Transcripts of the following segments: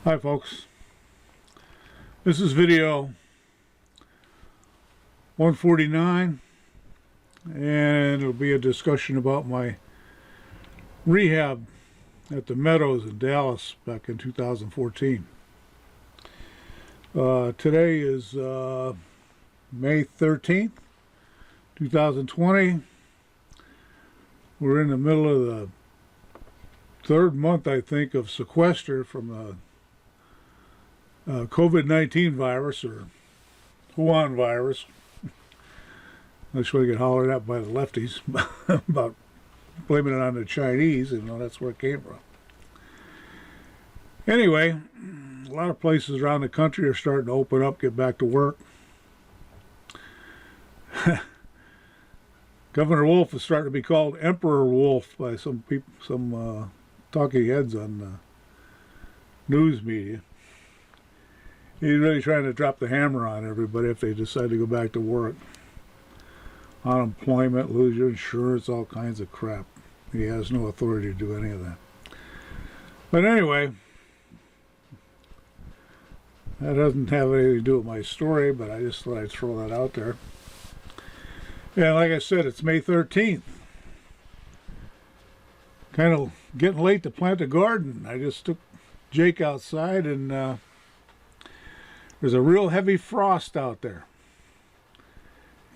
Hi folks, this is video 149 and it'll be a discussion about my rehab at the Meadows in Dallas back in 2014. Today is May 13th, 2020. We're in the middle of the third month, I think, of sequester from the COVID-19 virus, or Wuhan virus. That's why I get hollered at by the lefties about blaming it on the Chinese, and that's where it came from. Anyway, a lot of places around the country are starting to open up, get back to work. Governor Wolf is starting to be called Emperor Wolf by some people, some talking heads on news media. He's really trying to drop the hammer on everybody if they decide to go back to work. Unemployment, lose your insurance, all kinds of crap. He has no authority to do any of that. But anyway, that doesn't have anything to do with my story, but I just thought I'd throw that out there. And like I said, it's May 13th. Kind of getting late to plant a garden. I just took Jake outside and there's a real heavy frost out there.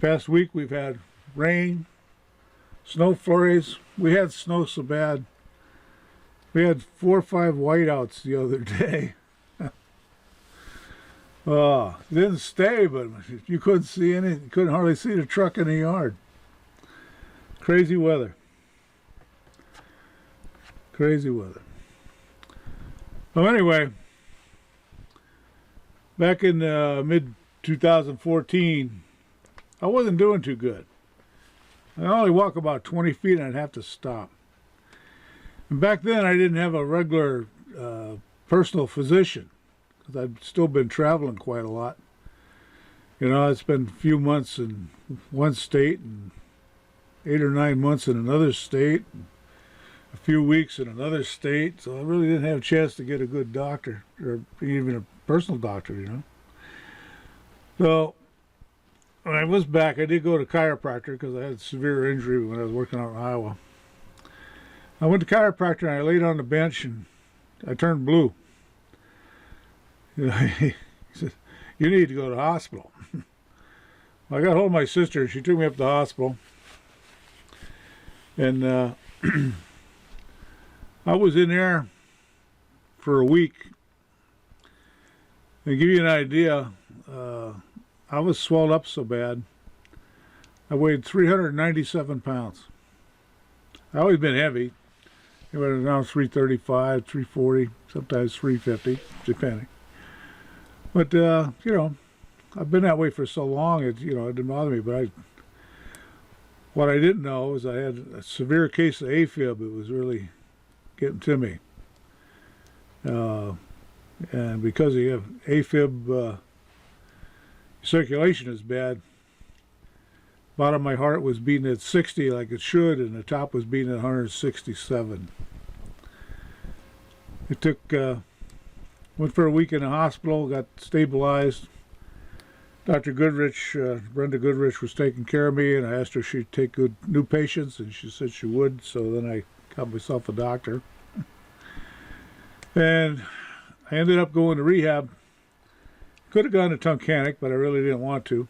Past week we've had rain, snow flurries. We had snow so bad. We had 4 or 5 whiteouts the other day. Didn't stay, but you couldn't see any. You couldn't hardly see the truck in the yard. Crazy weather. Crazy weather. Well, anyway, back in mid-2014, I wasn't doing too good. I only walk about 20 feet and I'd have to stop. And back then I didn't have a regular personal physician, because I'd still been traveling quite a lot. You know, I spent a few months in one state and 8 or 9 months in another state, and a few weeks in another state, so I really didn't have a chance to get a good doctor, or even a personal doctor, you know. So when I was back, I did go to chiropractor because I had a severe injury when I was working out in Iowa. I went to chiropractor and I laid on the bench and I turned blue. You know, he said, "You need to go to the hospital." I got hold of my sister. She took me up to the hospital. And I was in there for a week. To give you an idea, I was swelled up so bad. I weighed 397 pounds. I always been heavy. It was around 335, 340, sometimes 350, depending. But, you know, I've been that way for so long, it didn't bother me. But what I didn't know is I had a severe case of AFib. It was really getting to me. And because you have AFib, circulation is bad. Bottom of my heart was beating at 60 like it should, and the top was beating at 167. It took, went for a week in the hospital, got stabilized. Dr. Goodrich, Brenda Goodrich, was taking care of me, and I asked her if she'd take good new patients, and she said she would, so then I got myself a doctor. And I ended up going to rehab. Could have gone to Tunkhannock, but I really didn't want to.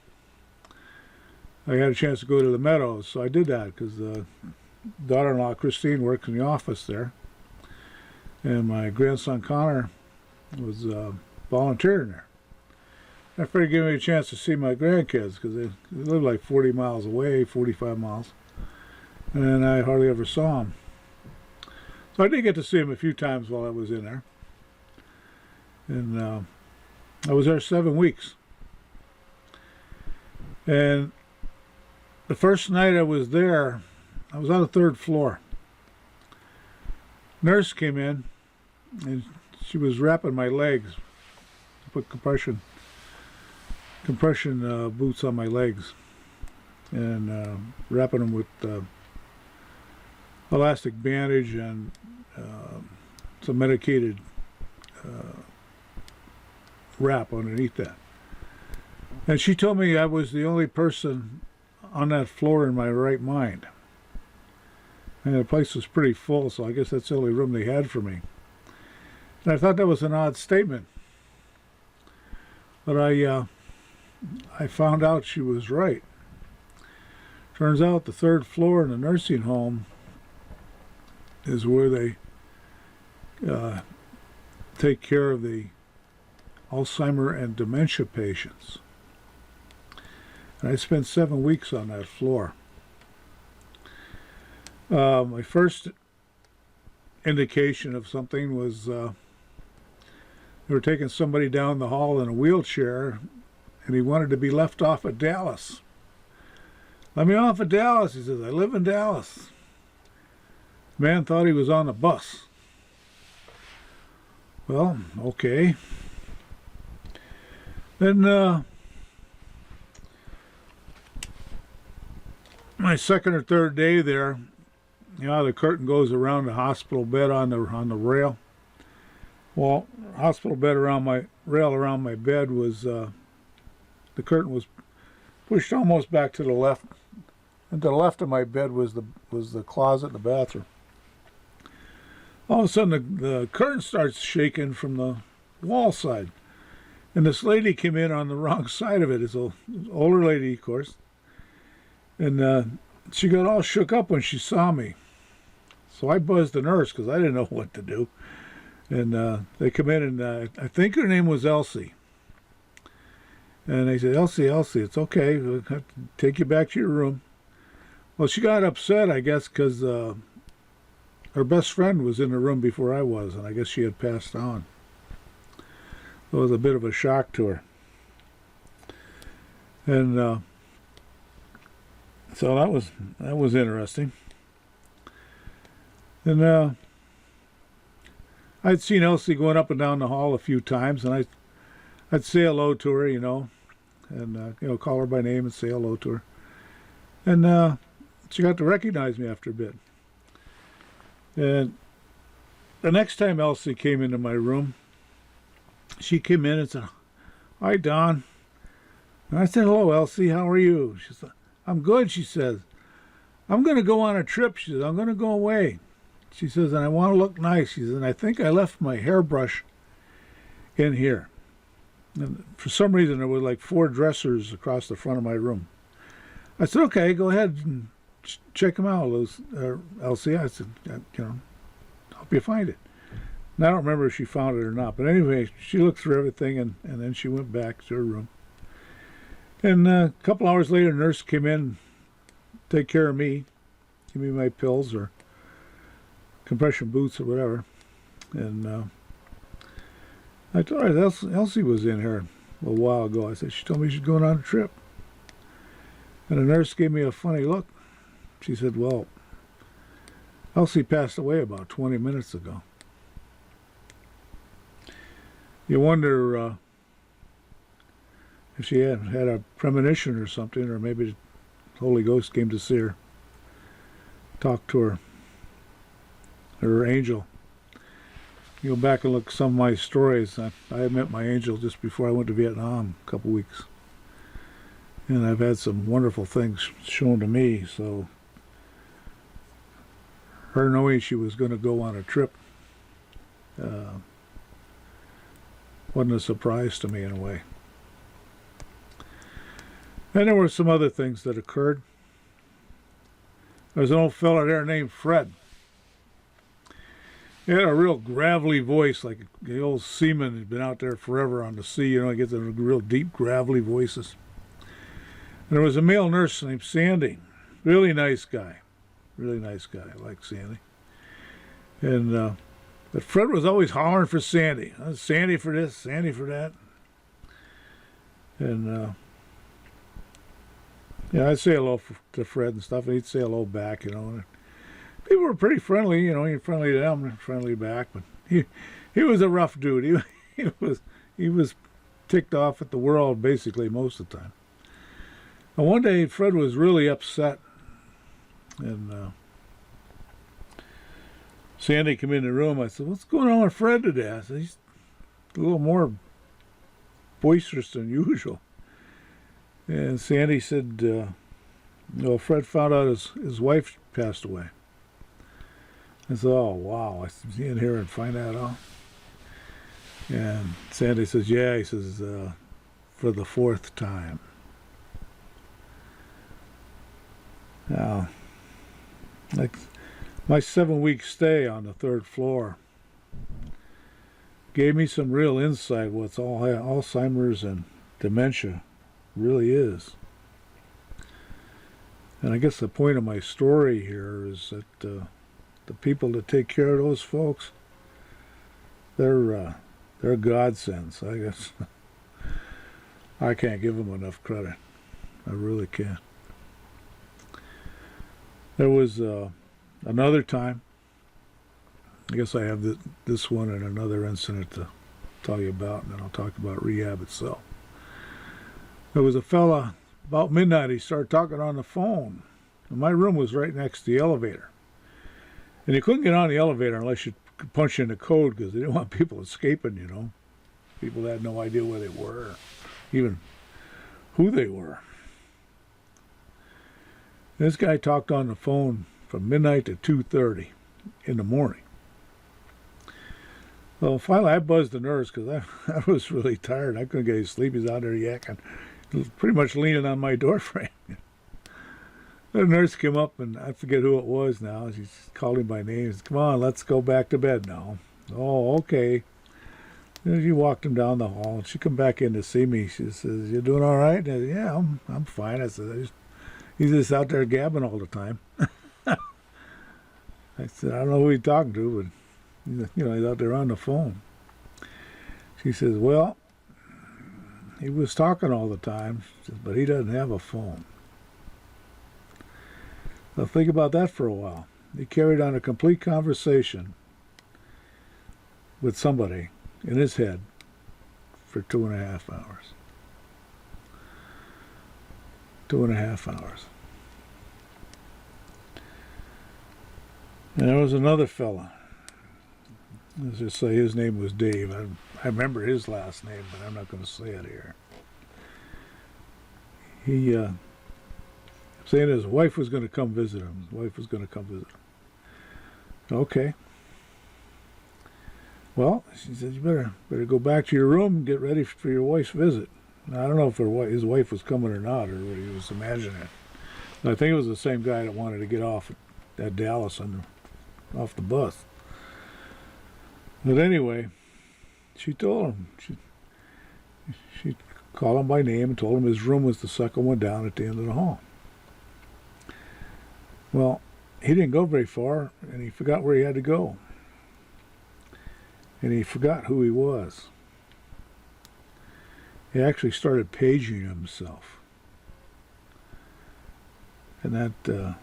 I had a chance to go to the Meadows, so I did that because daughter-in-law Christine works in the office there, and my grandson Connor was volunteering there. I figured give me a chance to see my grandkids because they live like 40 miles away, 45 miles, and I hardly ever saw them. So I did get to see them a few times while I was in there, and I was there 7 weeks. And the first night I was there, I was on the 3rd floor. Nurse came in and she was wrapping my legs. I put compression boots on my legs and wrapping them with elastic bandage and some medicated wrap underneath that. And she told me I was the only person on that floor in my right mind. And the place was pretty full, so I guess that's the only room they had for me. And I thought that was an odd statement. But I found out she was right. Turns out the third floor in the nursing home is where they take care of the Alzheimer and dementia patients. And I spent 7 weeks on that floor. My first indication of something was they were taking somebody down the hall in a wheelchair, and he wanted to be left off at Dallas. Let me off at Dallas, he says. I live in Dallas. The man thought he was on the bus. Well, okay. Then my second or third day there, the curtain goes around the hospital bed on the rail. Well, hospital bed around my rail around my bed was the curtain was pushed almost back to the left, and to the left of my bed was the closet and the bathroom. All of a sudden, the curtain starts shaking from the wall side, and this lady came in on the wrong side of it. It's an older lady, of course, and she got all shook up when she saw me. So I buzzed the nurse because I didn't know what to do. And they come in, and I think her name was Elsie. And they said, Elsie, it's okay. We'll have to take you back to your room. Well, she got upset, I guess, because her best friend was in the room before I was, and I guess she had passed on. It was a bit of a shock to her. And so that was interesting. And I'd seen Elsie going up and down the hall a few times, and I'd say hello to her, and call her by name and say hello to her. And she got to recognize me after a bit. And the next time Elsie came into my room, she came in and said, "Hi, Don." And I said, "Hello, Elsie. How are you?" She said, "I'm good," she says. "I'm going to go on a trip," she says. "I'm going to go away." She says, "and I want to look nice." She says, "and I think I left my hairbrush in here." And for some reason, there were like 4 dressers across the front of my room. I said, "Okay, go ahead and check them out, Elsie." I said, "Hope you find it." And I don't remember if she found it or not. But anyway, she looked through everything, and then she went back to her room. And a couple hours later, a nurse came in, take care of me, give me my pills or compression boots or whatever. And I told her Elsie was in here a while ago. I said, she told me she's going on a trip. And the nurse gave me a funny look. She said, "Well, Elsie passed away about 20 minutes ago." You wonder if she had a premonition or something, or maybe the Holy Ghost came to see her, talk to her angel. You go back and look at some of my stories. I met my angel just before I went to Vietnam a couple weeks. And I've had some wonderful things shown to me, so her knowing she was going to go on a trip wasn't a surprise to me in a way. And there were some other things that occurred. There was an old fella there named Fred. He had a real gravelly voice, like the old seaman who'd been out there forever on the sea. He gets the real deep, gravelly voices. And there was a male nurse named Sandy. Really nice guy. Really nice guy. I like Sandy. And but Fred was always hollering for Sandy. Sandy for this, Sandy for that. And I'd say hello to Fred and stuff, and he'd say hello back, And people were pretty friendly, You're friendly to them, friendly back. But he was a rough dude. He was ticked off at the world basically most of the time. And one day Fred was really upset, and Sandy came in the room. I said, "What's going on with Fred today?" I said, "He's a little more boisterous than usual. And Sandy said, Fred found out his wife passed away. I said, oh, wow. I said, is he in here and find that out? And Sandy says, yeah. He says, for the 4th time. Now, like my 7-week stay on the 3rd floor gave me some real insight what's all Alzheimer's and dementia really is. And I guess the point of my story here is that the people that take care of those folks, they're godsends. I guess I can't give them enough credit. I really can't. There was another time. I guess I have this one and another incident to tell you about, and then I'll talk about rehab itself. There was a fella, about midnight, he started talking on the phone. And my room was right next to the elevator. And you couldn't get on the elevator unless you could punch in the code, because they didn't want people escaping, you know. People had no idea where they were, or even who they were. This guy talked on the phone from midnight to 2:30 in the morning. Well, finally I buzzed the nurse because I was really tired. I couldn't get any sleep. He's out there yakking, pretty much leaning on my doorframe. The nurse came up, and I forget who it was now. She called him by name. She said, come on, let's go back to bed now. Oh, okay. And she walked him down the hall, and she come back in to see me. She says, you doing all right? And I said, yeah, I'm fine. I said, he's just out there gabbing all the time. I said, I don't know who he's talking to, but he's out there on the phone. She says, well, he was talking all the time, but he doesn't have a phone. Now think about that for a while. He carried on a complete conversation with somebody in his head for 2.5 hours. 2.5 hours. And there was another fella. Let's just say his name was Dave. I remember his last name, but I'm not going to say it here. He saying his wife was going to come visit him. His wife was going to come visit him. Okay. Well, she said, you better go back to your room and get ready for your wife's visit. Now, I don't know if his wife was coming or not, or what he was imagining. But I think it was the same guy that wanted to get off at Dallas off the bus. But anyway, she told him. She called him by name and told him his room was the second one down at the end of the hall. Well, he didn't go very far, and he forgot where he had to go. And he forgot who he was. He actually started paging himself. And that,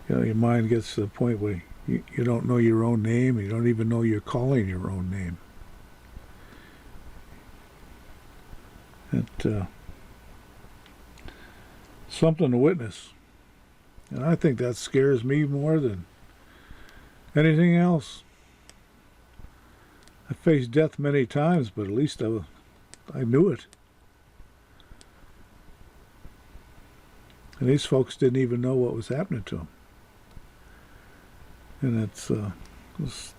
your mind gets to the point where you don't know your own name. You don't even know you're calling your own name. Something to witness. And I think that scares me more than anything else. I faced death many times, but at least I knew it. And these folks didn't even know what was happening to them. And it was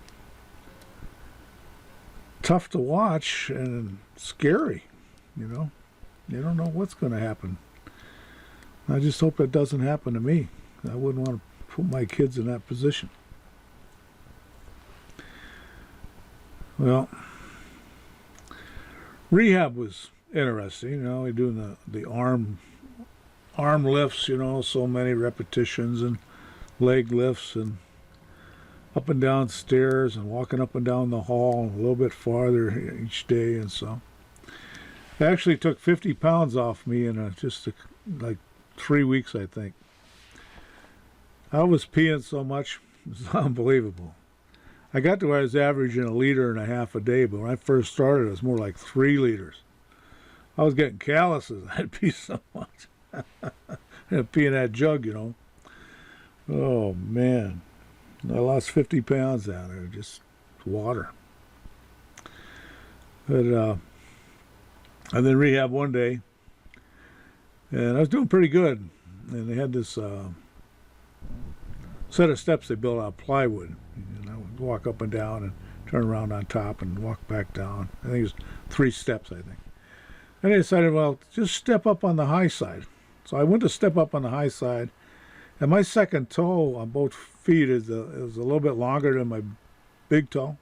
tough to watch and scary, You don't know what's going to happen. I just hope it doesn't happen to me. I wouldn't want to put my kids in that position. Well, rehab was interesting. We're doing the arm lifts, so many repetitions, and leg lifts, and up and down stairs, and walking up and down the hall a little bit farther each day, and so. It actually took 50 pounds off me in just like 3 weeks, I think. I was peeing so much, it was unbelievable. I got to where I was averaging 1.5 liters a day, but when I first started, it was more like 3 liters. I was getting calluses. I'd pee so much. I'd pee in that jug, Oh, man. I lost 50 pounds down there, just water. But and then rehab one day, and I was doing pretty good. And they had this set of steps they built out of plywood. And I would walk up and down and turn around on top and walk back down. I think it was 3 steps, I think. And I decided, well, just step up on the high side. So I went to step up on the high side, and my second toe on both feet is a little bit longer than my big toe.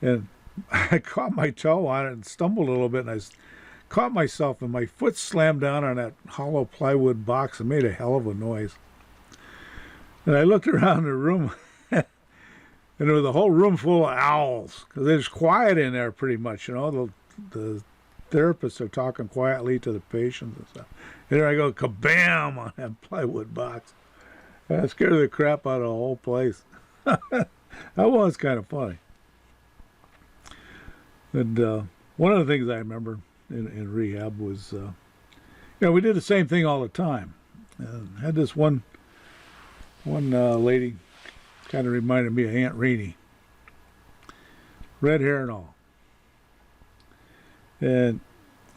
And I caught my toe on it and stumbled a little bit, and I caught myself, and my foot slammed down on that hollow plywood box and made a hell of a noise. And I looked around the room, and there was a whole room full of owls, because it's quiet in there pretty much, you know. The therapists are talking quietly to the patients and stuff. And there I go, kabam, on that plywood box. That scared the crap out of the whole place. That was kind of funny. And one of the things I remember in rehab was, we did the same thing all the time. Had this one lady, kind of reminded me of Aunt Rainey. Red hair and all. And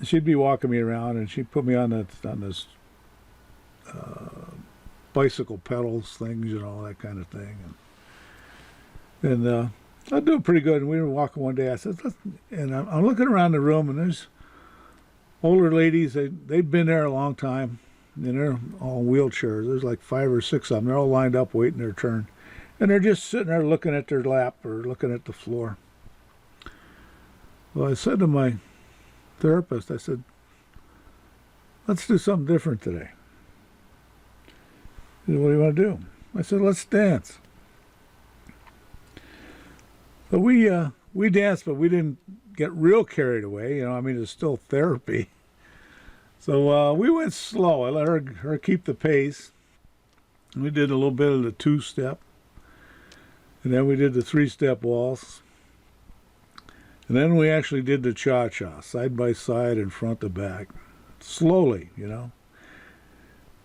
she'd be walking me around, and she'd put me on this bicycle pedals things, that kind of thing. And I do pretty good. And we were walking one day. I said, and I'm looking around the room, and there's older ladies. They'd been there a long time, and they're all in wheelchairs. There's like 5 or 6 of them. They're all lined up waiting their turn. And they're just sitting there looking at their lap or looking at the floor. Well, I said to my therapist, I said, let's do something different today. He said, what do you want to do? I said, let's dance. But we danced, but we didn't get real carried away. It's still therapy. So we went slow. I let her keep the pace. We did a little bit of the 2-step. And then we did the 3-step waltz. And then we actually did the cha-cha, side by side and front to back. Slowly,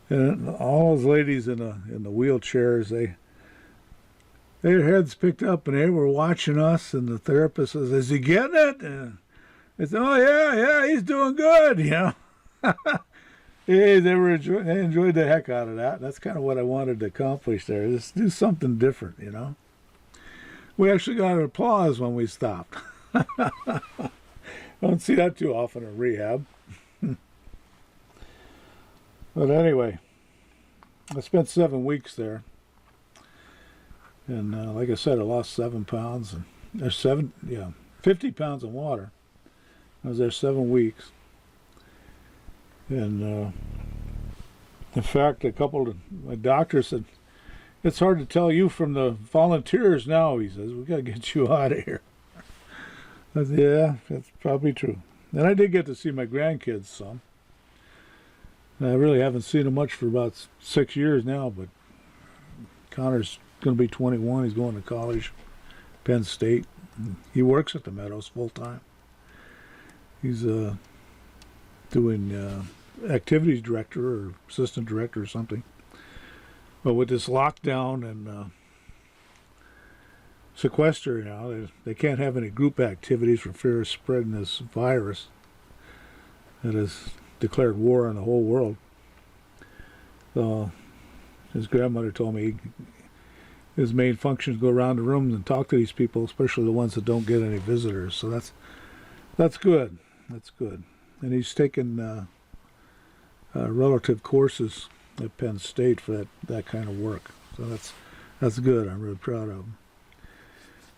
And all those ladies in the wheelchairs, their heads picked up, and they were watching us, and the therapist says, is he getting it? And they said, oh, yeah, he's doing good, Yeah, they enjoyed the heck out of that. That's kind of what I wanted to accomplish there. Just do something different, We actually got an applause when we stopped. Don't see that too often in rehab. But anyway, I spent 7 weeks there. And like I said, I lost 7 pounds. And there's 50 pounds of water. I was there 7 weeks. And in fact, my doctor said, it's hard to tell you from the volunteers now, he says. We got to get you out of here. I said, yeah, that's probably true. And I did get to see my grandkids some. And I really haven't seen them much for about 6 years now, but Connor's going to be 21. He's going to college, Penn State. He works at the Meadows full time. He's doing activities director or assistant director or something. But with this lockdown and sequester now, they can't have any group activities for fear of spreading this virus that has declared war on the whole world. So his grandmother told me his main function is go around the rooms and talk to these people, especially the ones that don't get any visitors. So that's good. That's good. And he's taken relative courses at Penn State for that kind of work. So that's good. I'm really proud of him.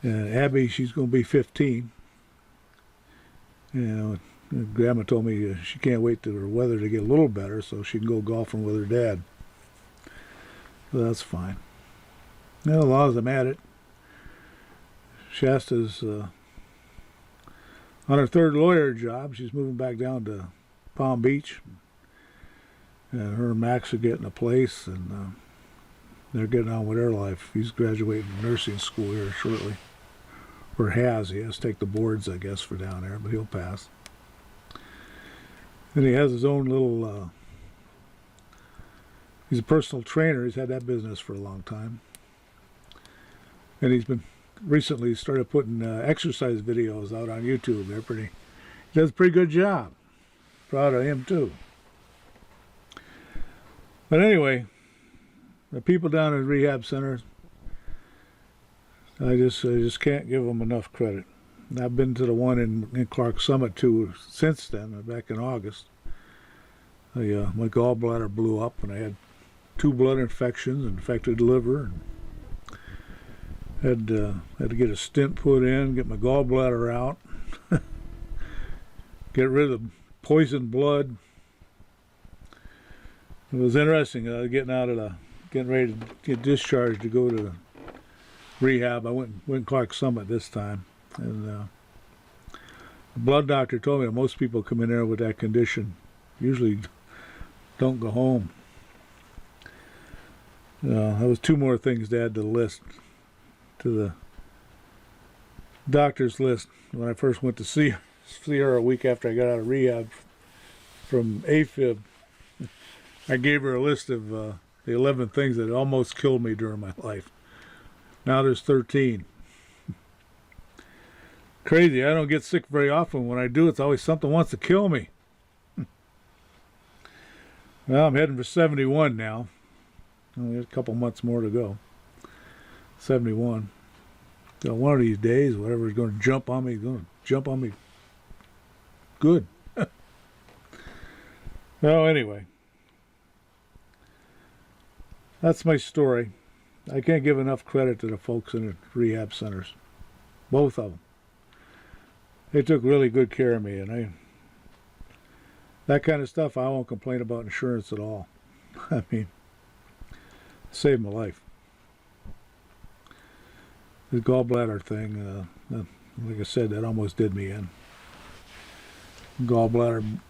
And Abby, she's going to be 15. Grandma told me she can't wait for the weather to get a little better so she can go golfing with her dad. So that's fine. As long as I'm at it. Shasta's on her 3rd lawyer job. She's moving back down to Palm Beach. And her and Max are getting a place, and they're getting on with their life. He's graduating nursing school here shortly. Or has. He has to take the boards, I guess, for down there, but he'll pass. And he has his own little... he's a personal trainer. He's had that business for a long time. And he's been recently started putting exercise videos out on YouTube. He does a pretty good job. Proud of him too. But anyway, the people down at rehab centers, I just can't give them enough credit. I've been to the one in Clark Summit too since then, back in August. My gallbladder blew up and I had 2 blood infections, infected liver, and had to get a stent put in, get my gallbladder out, get rid of poisoned blood. It was interesting, getting ready to get discharged to go to rehab. I went Clark Summit this time, and the blood doctor told me that most people come in there with that condition usually don't go home. That was 2 more things to add to the list, to the doctor's list. When I first went to see her a week after I got out of rehab from AFib, I gave her a list of the 11 things that almost killed me during my life. Now there's 13. Crazy. I don't get sick very often. When I do, it's always something wants to kill me. Well, I'm heading for 71 now. Only a couple months more to go. 71. So one of these days, whatever's going to jump on me is going to jump on me good. Well, anyway. That's my story. I can't give enough credit to the folks in the rehab centers. Both of them. They took really good care of me, and that kind of stuff I won't complain about insurance at all. I mean, saved my life. The gallbladder thing, like I said, that almost did me in. Gallbladder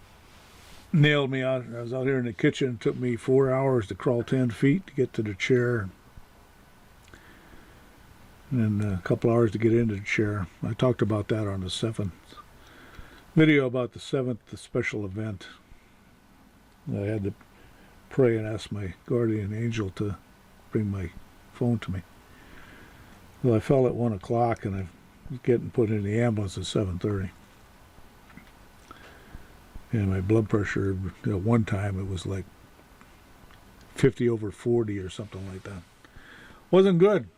nailed me out. I was out here in the kitchen. It took me 4 hours to crawl 10 feet to get to the chair. And a couple hours to get into the chair. I talked about that on the 7th video about the 7th special event. I had to pray and ask my guardian angel to bring my phone to me. Well, I fell at 1 o'clock and I was getting put in the ambulance at 7:30. And my blood pressure, at one time, it was like 50/40 or something like that. Wasn't good.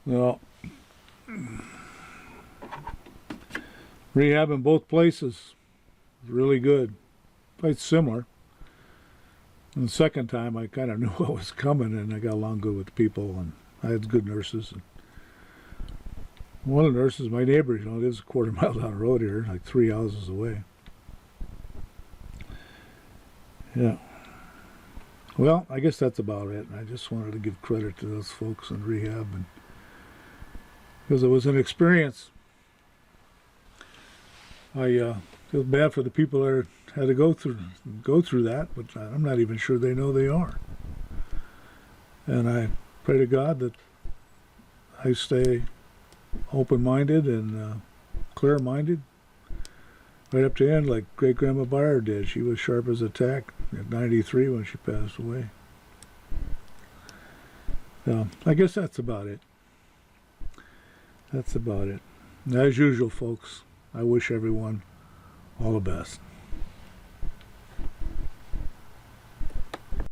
Well, rehab in both places was really good. Quite similar. And the second time, I kind of knew what was coming, and I got along good with the people, and I had good nurses. And one of the nurses, my neighbor, lives a quarter mile down the road here, like 3 houses away. Yeah. Well, I guess that's about it. I just wanted to give credit to those folks in rehab, and because it was an experience. I feel bad for the people that had to go through that, but I'm not even sure they know they are. And I pray to God that I stay open-minded and clear-minded right up to the end, like Great-Grandma Beyer did. She was sharp as a tack at 93 when she passed away. So I guess that's about it. That's about it. As usual, folks, I wish everyone all the best.